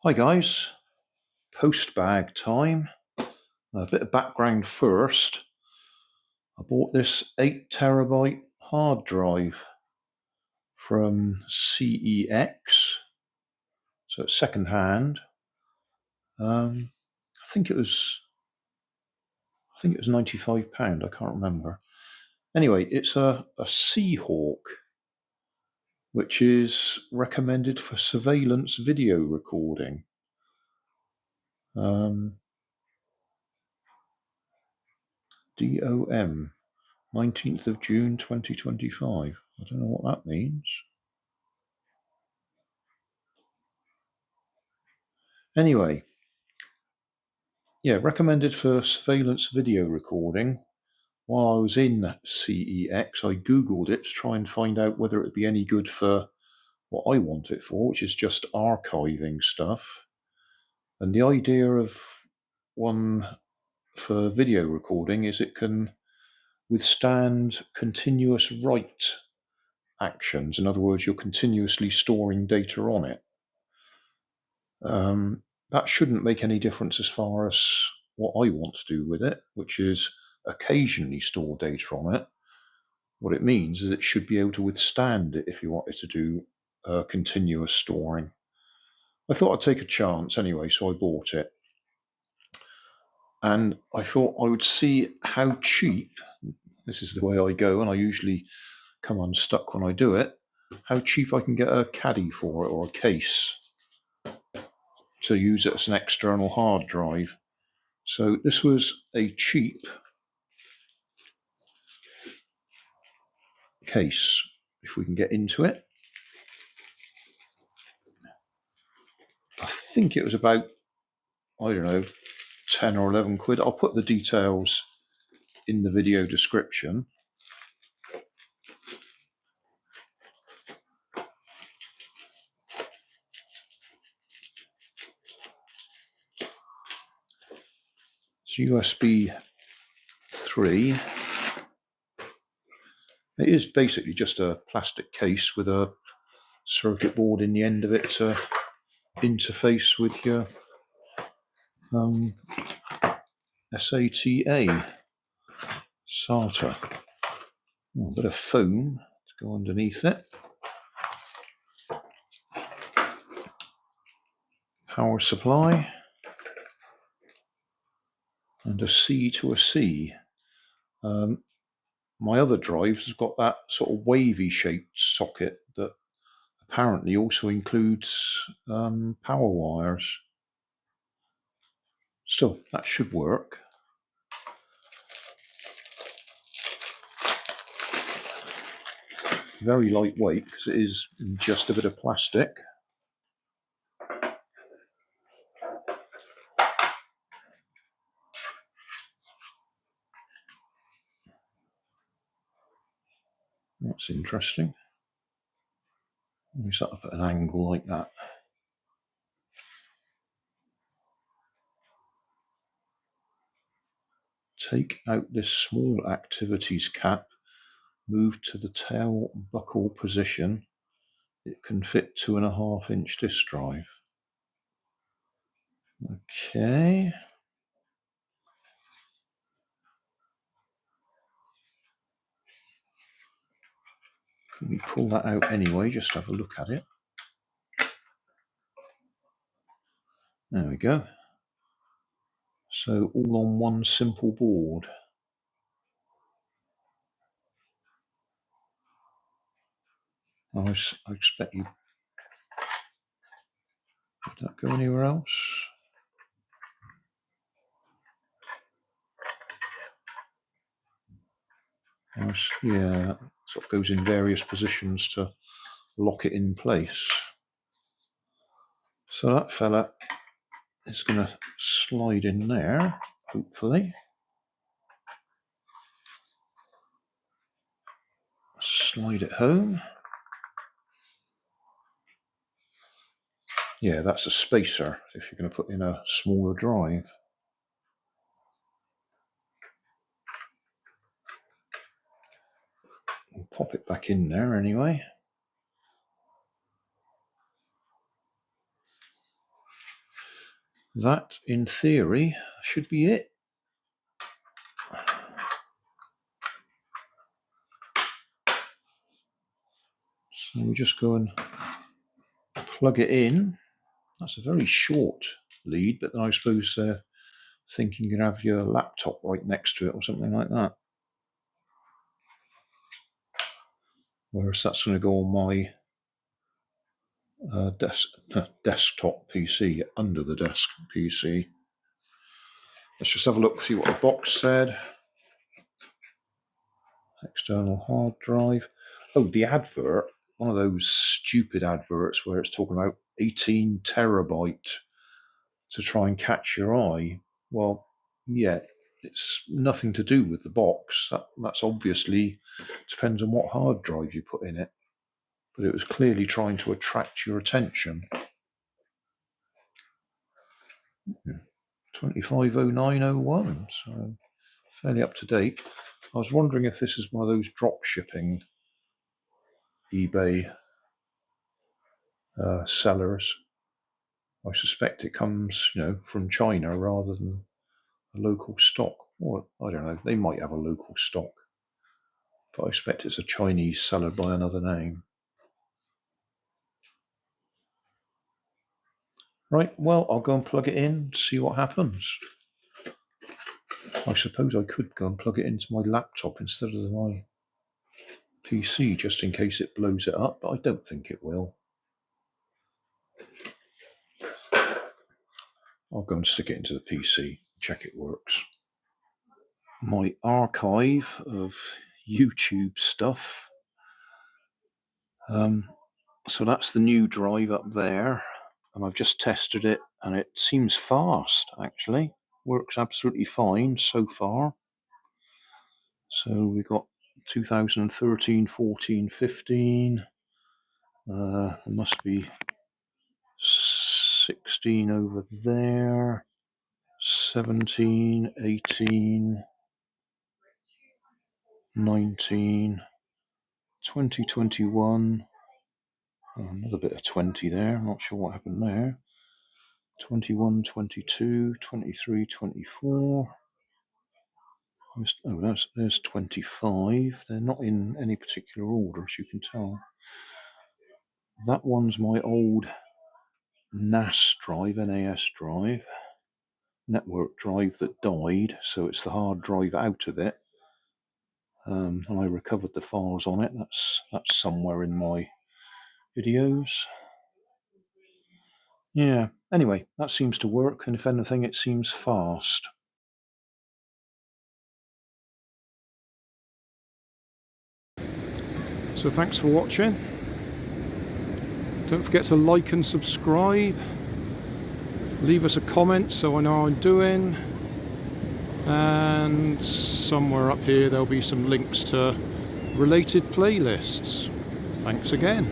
Hi guys, postbag time. A bit of background first. I bought this 8 TB hard drive from CEX, so it's second hand. I think it was £95. I can't remember. Anyway, it's a Seahawk, which is recommended for surveillance video recording. DOM, 19th of June 2025. I don't know what that means. Anyway, yeah, recommended for surveillance video recording. While I was in CEX, I Googled it to try and find out whether it would be any good for what I want it for, which is just archiving stuff. And the idea of one for video recording is it can withstand continuous write actions. In other words, you're continuously storing data on it. That shouldn't make any difference as far as what I want to do with it, which is occasionally store data on it. What it means is it should be able to withstand it if you wanted to do continuous storing. I thought I'd take a chance anyway, so I bought it. And I thought I would see how cheap, this is the way I go, and I usually come unstuck when I do it, how cheap I can get a caddy for it, or a case, to use it as an external hard drive. So this was a cheap case, if we can get into it. I think it was about, I don't know, 10 or 11 quid. I'll put the details in the video description. It's USB 3. It is basically just a plastic case with a circuit board in the end of it to interface with your SATA. A bit of foam to go underneath it. Power supply. And a C to a C. My other drive has got that sort of wavy shaped socket that apparently also includes power wires. Still, that should work. Very lightweight because it is just a bit of plastic. That's interesting. Let me set up at an angle like that. Take out this small activities cap, move to the tail buckle position. It can fit 2.5-inch disk drive. Okay. Can we pull that out anyway? Just have a look at it. There we go. So all on one simple board. I expect you. Did that go anywhere else? Yeah, sort of goes in various positions to lock it in place. So that fella is going to slide in there, hopefully. Slide it home. Yeah, that's a spacer if you're going to put in a smaller drive. We'll pop it back in there anyway. that, in theory, should be it. So we just go and plug it in. That's a very short lead, but then I suppose thinking you can have your laptop right next to it or something like that. Whereas that's going to go on my desktop PC, under the desk PC. Let's just have a look, see what the box said. External hard drive. Oh, the advert, one of those stupid adverts where it's talking about 18 terabyte to try and catch your eye. Well, yeah, it's nothing to do with the box. That's obviously depends on what hard drive you put in it. But it was clearly trying to attract your attention. 250901, so fairly up to date. I was wondering if this is one of those drop shipping eBay sellers. I suspect it comes, from China rather than a local stock. Or I don't know, they might have a local stock, but I expect it's a Chinese seller by another name. Right, well, I'll go and plug it in, see what happens. I suppose I could go and plug it into my laptop instead of my PC, just in case it blows it up, but I don't think it will. I'll go and stick it into the PC, check it works. My archive of YouTube stuff. So that's the new drive up there, and I've just tested it, and it seems fast, actually. Works absolutely fine so far. So we've got 2013, 14, 15. There must be 16 over there. 17, 18, 19, 20, 21. Oh, another bit of 20 there. I'm not sure what happened there. 21, 22, 23, 24. Oh, there's 25. They're not in any particular order, as you can tell. That one's my old NAS drive, network drive that died, so it's the hard drive out of it. And I recovered the files on it. That's somewhere in my videos. Yeah, anyway, that seems to work, and if anything, it seems fast. So thanks for watching. Don't forget to like and subscribe. Leave us a comment so I know how I'm doing. And somewhere up here there'll be some links to related playlists. Thanks again.